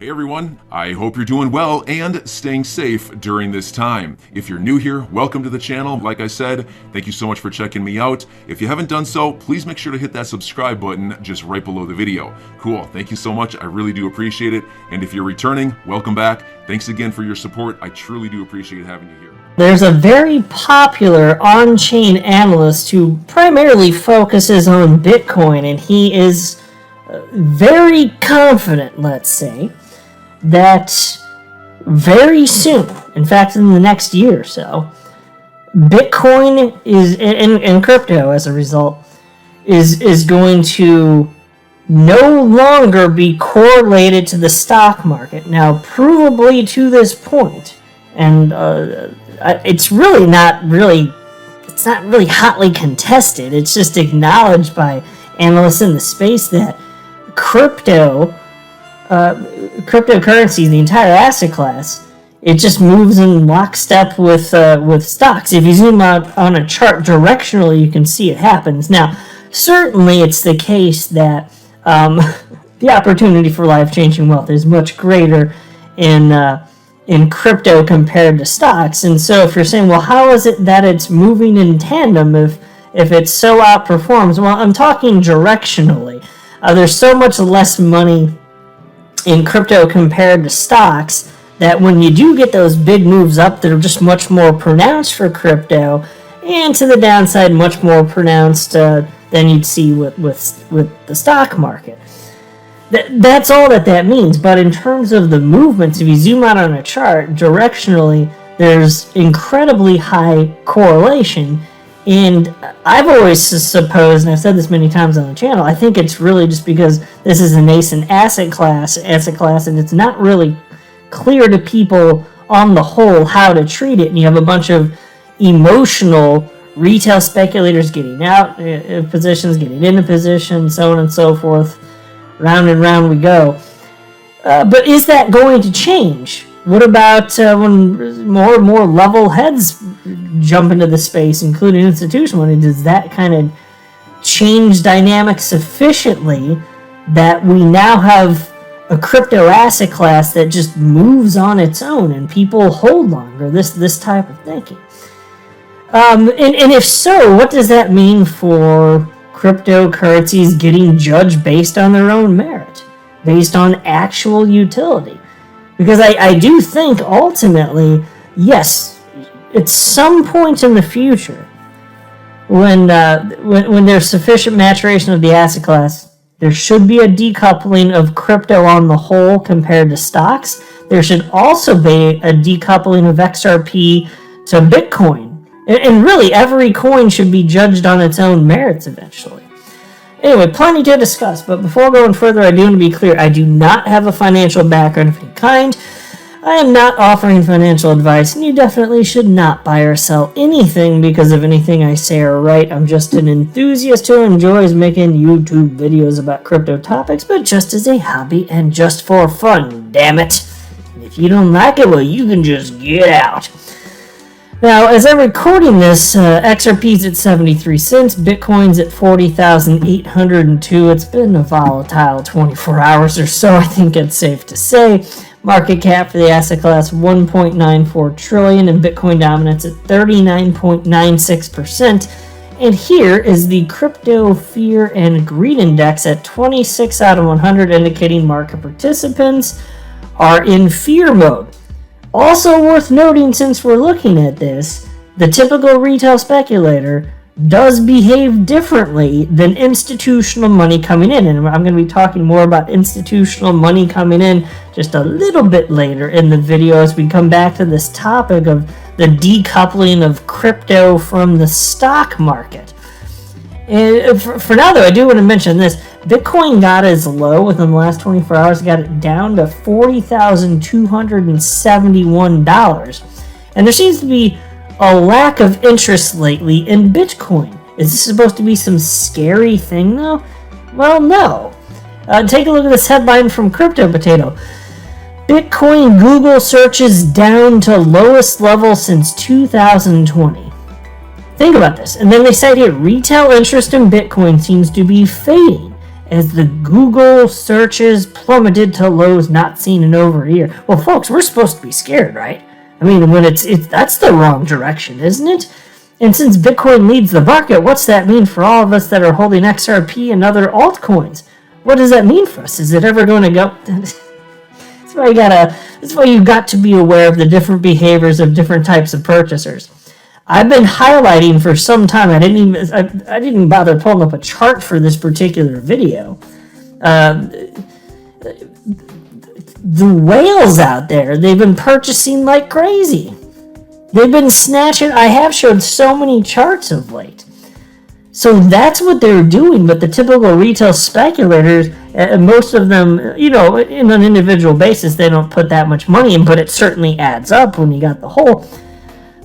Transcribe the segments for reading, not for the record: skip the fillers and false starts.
Hey everyone, I hope you're doing well and staying safe during this time. If you're new here, welcome to the channel. Like I said, thank you so much for checking me out. If you haven't done so, please make sure to hit that subscribe button just right below the video. Cool, thank you so much. I really do appreciate it. And if you're returning, welcome back. Thanks again for your support. I truly do appreciate having you here. There's a very popular on-chain analyst who primarily focuses on Bitcoin, and he is very confident, let's say, that very soon, in fact in the next year or so, Bitcoin is, and crypto as a result, is going to no longer be correlated to the stock market. Now, provably to this point, and it's not really hotly contested, it's just acknowledged by analysts in the space that cryptocurrency, the entire asset class, it just moves in lockstep with stocks. If you zoom out on a chart directionally, you can see it happens. Now, certainly it's the case that the opportunity for life-changing wealth is much greater in crypto compared to stocks. And so if you're saying, well, how is it that it's moving in tandem if it so outperforms? Well, I'm talking directionally. There's so much less money in crypto compared to stocks that when you do get those big moves up, they're just much more pronounced for crypto, and to the downside much more pronounced than you'd see with the stock market. That's all that means. But in terms of the movements, if you zoom out on a chart directionally, there's incredibly high correlation. And I've always supposed, and I've said this many times on the channel, I think it's really just because this is a nascent asset class, and it's not really clear to people on the whole how to treat it. And you have a bunch of emotional retail speculators getting out of positions, getting into positions, so on and so forth. Round and round we go. But is that going to change? What about when more and more level heads jump into the space, including institutional money? Does that kind of change dynamics sufficiently that we now have a crypto asset class that just moves on its own and people hold longer? This type of thinking. And if so, what does that mean for cryptocurrencies getting judged based on their own merit, based on actual utility? Because I do think ultimately, yes, at some point in the future, when there's sufficient maturation of the asset class, there should be a decoupling of crypto on the whole compared to stocks. There should also be a decoupling of XRP to Bitcoin. And really, every coin should be judged on its own merits eventually. Anyway, plenty to discuss, but before going further, I do want to be clear, I do not have a financial background of any kind. I am not offering financial advice, and you definitely should not buy or sell anything because of anything I say or write. I'm just an enthusiast who enjoys making YouTube videos about crypto topics, but just as a hobby and just for fun, damn it. And if you don't like it, well, you can just get out. Now, as I'm recording this, XRP's at 73 cents, Bitcoin's at 40,802. It's been a volatile 24 hours or so, I think it's safe to say. Market cap for the asset class, 1.94 trillion, and Bitcoin dominance at 39.96%. And here is the Crypto Fear and Greed Index at 26 out of 100, indicating market participants are in fear mode. Also worth noting, since we're looking at this, the typical retail speculator does behave differently than institutional money coming in. And I'm going to be talking more about institutional money coming in just a little bit later in the video as we come back to this topic of the decoupling of crypto from the stock market. And for now, though, I do want to mention this. Bitcoin got as low within the last 24 hours, got it down to $40,271. And there seems to be a lack of interest lately in Bitcoin. Is this supposed to be some scary thing, though? Well, no. Take a look at this headline from Crypto Potato. Bitcoin Google searches down to lowest level since 2020. Think about this. And then they cite here, retail interest in Bitcoin seems to be fading as the Google searches plummeted to lows not seen in over a year. Well, folks, we're supposed to be scared, right? I mean, when it's that's the wrong direction, isn't it? And since Bitcoin leads the market, what's that mean for all of us that are holding XRP and other altcoins? What does that mean for us? Is it ever going to go? That's why you got to be aware of the different behaviors of different types of purchasers. I've been highlighting for some time. I didn't bother pulling up a chart for this particular video. The whales out there, they've been purchasing like crazy. They've been snatching. I have showed so many charts of late. So that's what they're doing. But the typical retail speculators, most of them, in an individual basis, they don't put that much money in, but it certainly adds up when you got the whole.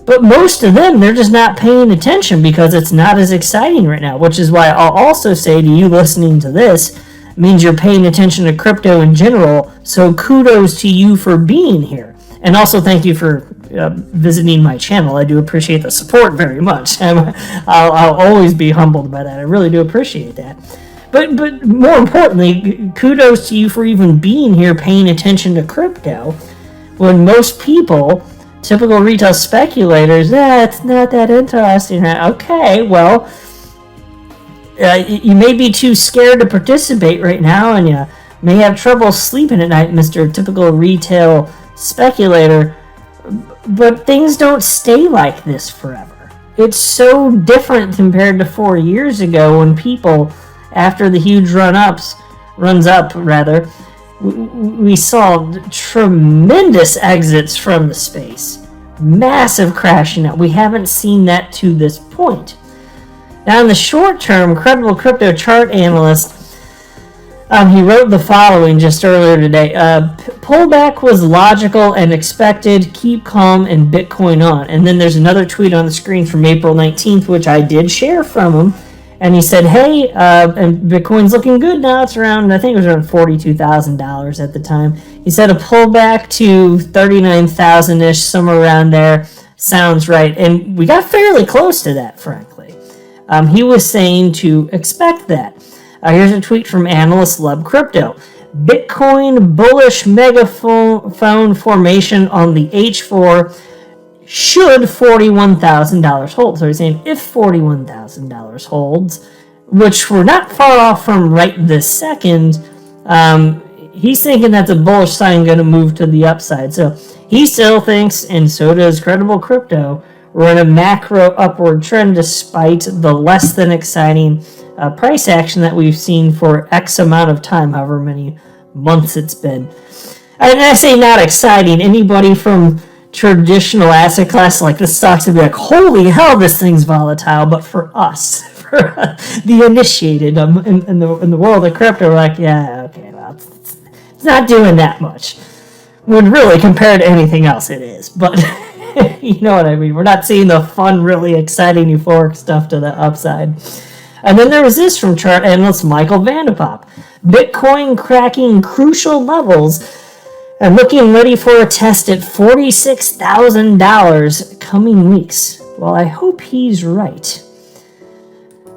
But most of them, they're just not paying attention because it's not as exciting right now, which is why I'll also say to you listening to this, means you're paying attention to crypto in general, so kudos to you for being here. And also thank you for visiting my channel. I do appreciate the support very much. I'll always be humbled by that. I really do appreciate that. But more importantly, kudos to you for even being here paying attention to crypto when most people, typical retail speculators, it's not that interesting. Okay, well, you may be too scared to participate right now, and you may have trouble sleeping at night, Mr. Typical Retail Speculator, but things don't stay like this forever. It's so different compared to 4 years ago when people, after the huge runs up, we saw tremendous exits from the space. Massive crashing out. We haven't seen that to this point. Now, in the short term, credible crypto chart analyst, he wrote the following just earlier today. Pullback was logical and expected. Keep calm and Bitcoin on. And then there's another tweet on the screen from April 19th, which I did share from him. And he said, hey, and Bitcoin's looking good now. It's around, I think it was around $42,000 at the time. He said a pullback to 39,000-ish, somewhere around there. Sounds right. And we got fairly close to that, frankly. He was saying to expect that. Here's a tweet from analyst Lub Crypto. Bitcoin bullish megaphone formation on the H4 should $41,000 hold. So he's saying if $41,000 holds, which we're not far off from right this second, he's thinking that's a bullish sign going to move to the upside. So he still thinks, and so does Credible Crypto, we're in a macro upward trend despite the less than exciting price action that we've seen for X amount of time, however many months it's been. And I say not exciting. Anybody from traditional asset class like the stocks would be like, holy hell, this thing's volatile. But for us, for the initiated in the world of crypto, we're like, yeah, okay, well, it's not doing that much. When really, compared to anything else, it is. But you know what I mean. We're not seeing the fun, really exciting, euphoric stuff to the upside. And then there was this from chart analyst Michael Vandepop. Bitcoin cracking crucial levels and looking ready for a test at $46,000 coming weeks. Well, I hope he's right.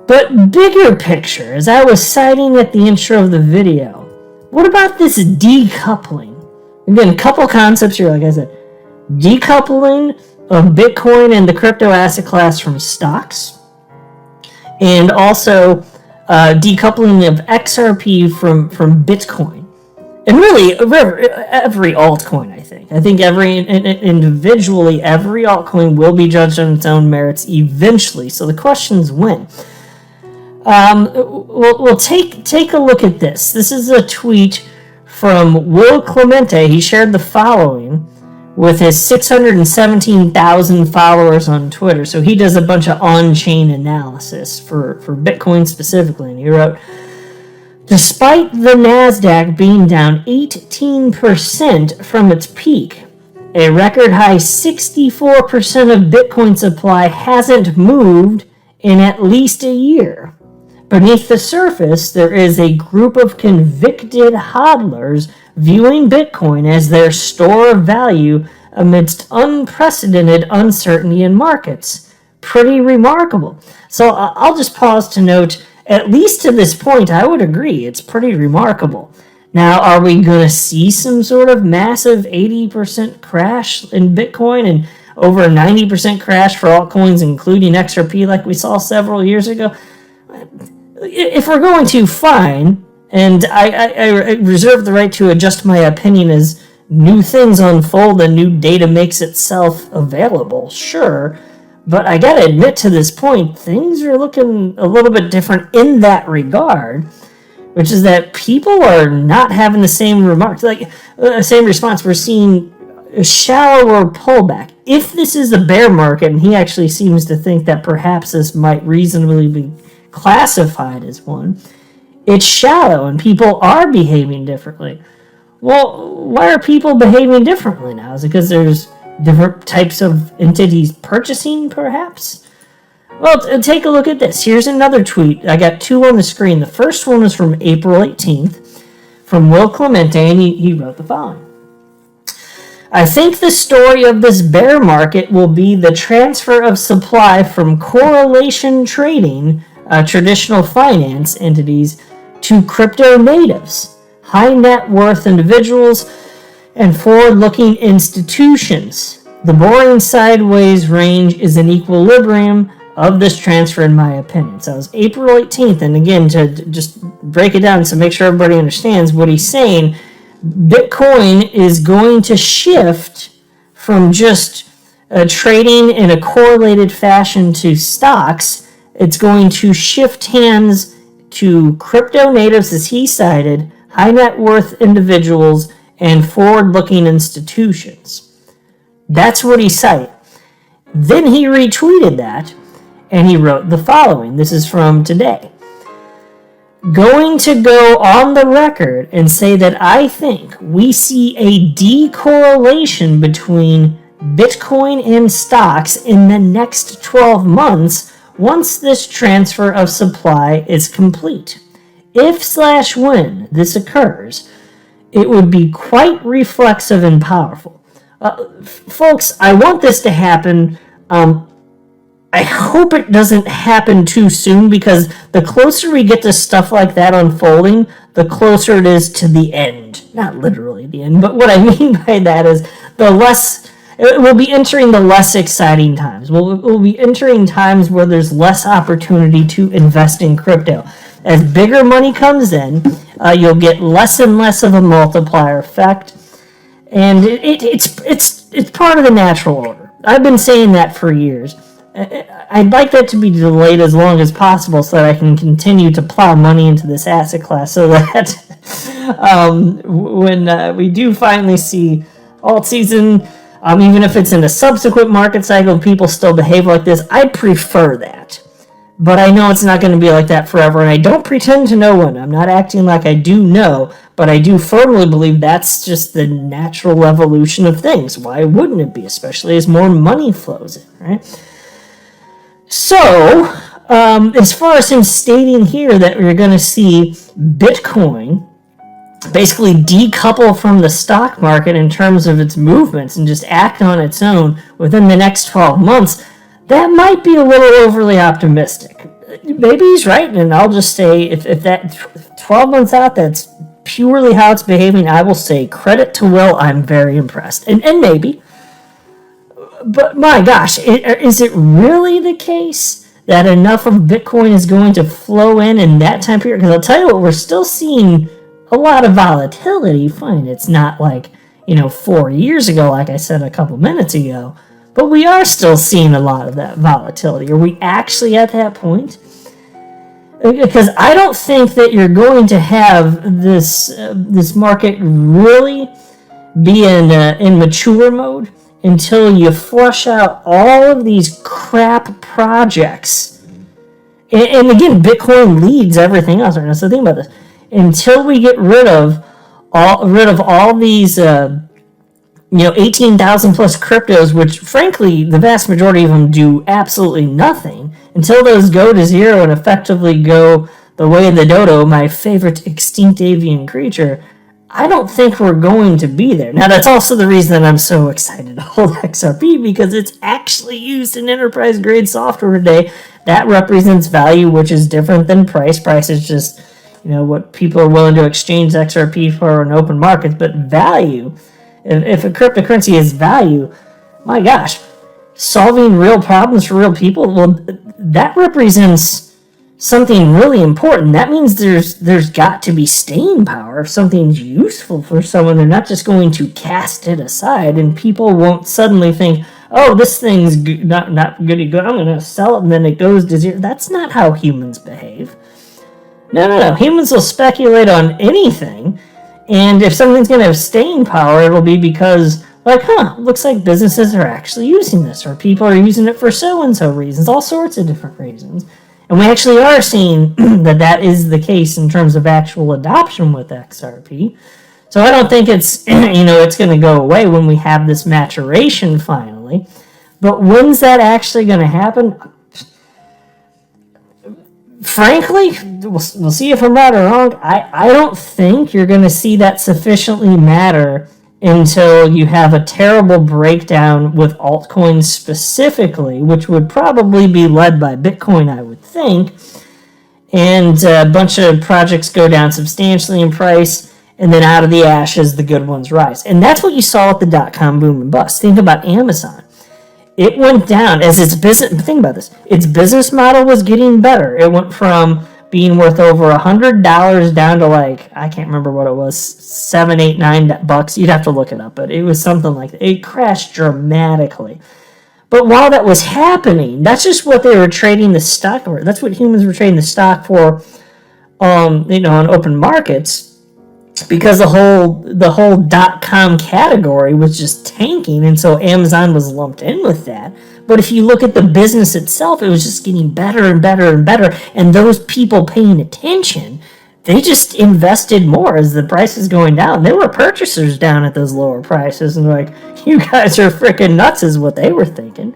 But bigger picture, as I was citing at the intro of the video, what about this decoupling? Again, a couple concepts here, like I said. Decoupling of Bitcoin and the crypto asset class from stocks, and also decoupling of XRP from Bitcoin, and really every altcoin. I think individually every altcoin will be judged on its own merits eventually. So the question is when. We'll take a look at this. This is a tweet from Will Clemente. He shared the following with his 617,000 followers on Twitter. So he does a bunch of on-chain analysis for Bitcoin specifically. And he wrote, despite the NASDAQ being down 18% from its peak, a record high 64% of Bitcoin supply hasn't moved in at least a year. Beneath the surface, there is a group of convicted hodlers viewing Bitcoin as their store of value amidst unprecedented uncertainty in markets. Pretty remarkable. So I'll just pause to note, at least to this point, I would agree. It's pretty remarkable. Now, are we going to see some sort of massive 80% crash in Bitcoin and over a 90% crash for altcoins, including XRP, like we saw several years ago? If we're going to, fine. And I reserve the right to adjust my opinion as new things unfold and new data makes itself available. Sure. But I gotta admit, to this point, things are looking a little bit different in that regard, which is that people are not having the same remarks, same response. We're seeing a shallower pullback. If this is a bear market, and he actually seems to think that perhaps this might reasonably be classified as one, it's shallow and people are behaving differently. Well, why are people behaving differently now? Is it because there's different types of entities purchasing, perhaps? Well, take a look at this. Here's another tweet. I got two on the screen. The first one was from April 18th from Will Clemente, and he wrote the following. I think the story of this bear market will be the transfer of supply from correlation trading, traditional finance entities, to crypto natives, high net worth individuals, and forward-looking institutions. The boring sideways range is an equilibrium of this transfer, in my opinion. So it was April 18th, and again, to just break it down so make sure everybody understands what he's saying, Bitcoin is going to shift from just trading in a correlated fashion to stocks. It's going to shift hands to crypto natives, as he cited, high net worth individuals, and forward-looking institutions. That's what he cited. Then he retweeted that, and he wrote the following. This is from today. Going to go on the record and say that I think we see a decorrelation between Bitcoin and stocks in the next 12 months once this transfer of supply is complete. If/when this occurs, it would be quite reflexive and powerful. Folks, I want this to happen. I hope it doesn't happen too soon, because the closer we get to stuff like that unfolding, the closer it is to the end. Not literally the end, but what I mean by that is we'll be entering the less exciting times. We'll be entering times where there's less opportunity to invest in crypto. As bigger money comes in, you'll get less and less of a multiplier effect, and it's part of the natural order. I've been saying that for years. I'd like that to be delayed as long as possible so that I can continue to plow money into this asset class, so that when we do finally see alt season, even if it's in a subsequent market cycle, people still behave like this. I prefer that. But I know it's not going to be like that forever, and I don't pretend to know when. I'm not acting like I do know, but I do firmly believe that's just the natural evolution of things. Why wouldn't it be, especially as more money flows in, right? So, as far as him stating here that we're going to see Bitcoin basically decouple from the stock market in terms of its movements and just act on its own within the next 12 months, that might be a little overly optimistic. Maybe he's right, and I'll just say if that 12 months out, that's purely how it's behaving, I will say credit to Will, I'm very impressed. And maybe. But my gosh, is it really the case that enough of Bitcoin is going to flow in that time period? Because I'll tell you what, we're still seeing a lot of volatility. Fine, it's not like, 4 years ago, like I said a couple minutes ago, but we are still seeing a lot of that volatility. Are we actually at that point? Because I don't think that you're going to have this market really be in mature mode until you flush out all of these crap projects. And again, Bitcoin leads everything else right now. So think about this. Until we get rid of all these 18,000 plus cryptos, which frankly the vast majority of them do absolutely nothing, until those go to zero and effectively go the way of the dodo, my favorite extinct avian creature, I don't think we're going to be there. Now, that's also the reason that I'm so excited to hold XRP, because it's actually used in enterprise-grade software today, That represents value, which is different than price. Price is just, what people are willing to exchange XRP for in open markets. But value, if a cryptocurrency is value, my gosh, solving real problems for real people, well, that represents something really important. That means there's got to be staying power. If something's useful for someone, they're not just going to cast it aside, and people won't suddenly think, oh, this thing's not goody good, I'm going to sell it, and then it goes to zero. That's not how humans behave. No. Humans will speculate on anything, and if something's going to have staying power, it'll be because, looks like businesses are actually using this, or people are using it for so-and-so reasons, all sorts of different reasons. And we actually are seeing that is the case in terms of actual adoption with XRP. So I don't think it's, it's going to go away when we have this maturation finally. But when's that actually going to happen? Frankly, we'll see if I'm right or wrong. I don't think you're going to see that sufficiently matter until you have a terrible breakdown with altcoins specifically, which would probably be led by Bitcoin, I would think, and a bunch of projects go down substantially in price, and then out of the ashes, the good ones rise. And that's what you saw with the dot-com boom and bust. Think about Amazon. It went down as its business, think about this, its business model was getting better. It went from being worth over $100 down to I can't remember what it was, $7, $8, $9. You'd have to look it up, but it was something like that. It crashed dramatically. But while that was happening, that's just what they were trading the stock for. That's what humans were trading the stock for, on open markets, because the whole .com category was just tanking, and so Amazon was lumped in with that. But if you look at the business itself, it was just getting better and better and better. And those people paying attention, they just invested more as the price is going down. There were purchasers down at those lower prices, and you guys are freaking nuts is what they were thinking.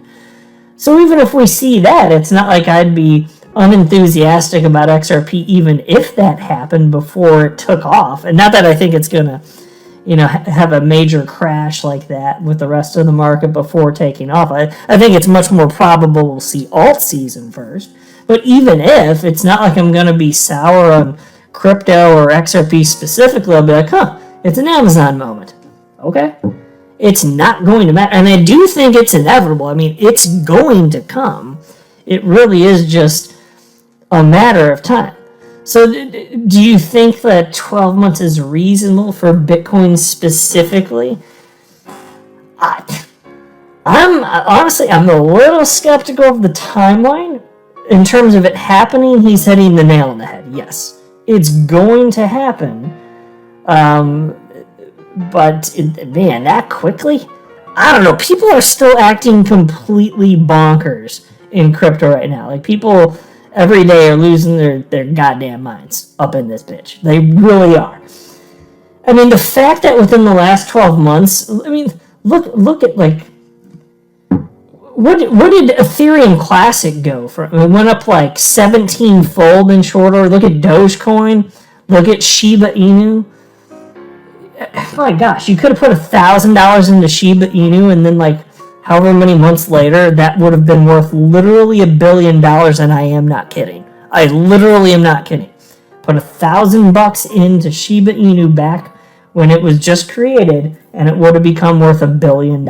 So even if we see that, it's not like I'd be unenthusiastic about XRP even if that happened before it took off. And not that I think it's going to have a major crash like that with the rest of the market before taking off. I think it's much more probable we'll see alt season first. But even if, it's not like I'm going to be sour on crypto or XRP specifically. I'll be like, it's an Amazon moment. Okay. It's not going to matter. And I do think it's inevitable. I mean, it's going to come. It really is just a matter of time. So do you think that 12 months is reasonable for Bitcoin specifically? I'm a little skeptical of the timeline. In terms of it happening, he's hitting the nail on the head. Yes, it's going to happen. But that quickly? I don't know. People are still acting completely bonkers in crypto right now. People every day are losing their goddamn minds up in this bitch. They really are. I mean, the fact that within the last 12 months, look at what did Ethereum Classic go from? It went up 17-fold in short order. Look at Dogecoin. Look at Shiba Inu. My gosh, you could have put $1,000 into Shiba Inu, and then however many months later, that would have been worth literally $1 billion, and I am not kidding. I literally am not kidding. Put $1,000 into Shiba Inu back when it was just created, and it would have become worth $1 billion.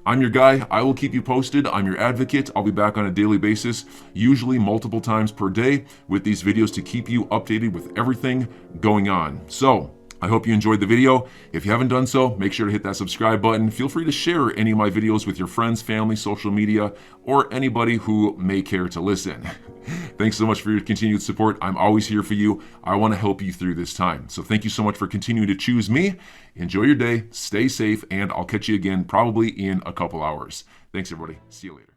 I'm your guy. I will keep you posted. I'm your advocate. I'll be back on a daily basis, usually multiple times per day, with these videos to keep you updated with everything going on. So, I hope you enjoyed the video. If you haven't done so, make sure to hit that subscribe button. Feel free to share any of my videos with your friends, family, social media, or anybody who may care to listen. Thanks so much for your continued support. I'm always here for you. I want to help you through this time. So thank you so much for continuing to choose me. Enjoy your day, stay safe, and I'll catch you again probably in a couple hours. Thanks, everybody. See you later.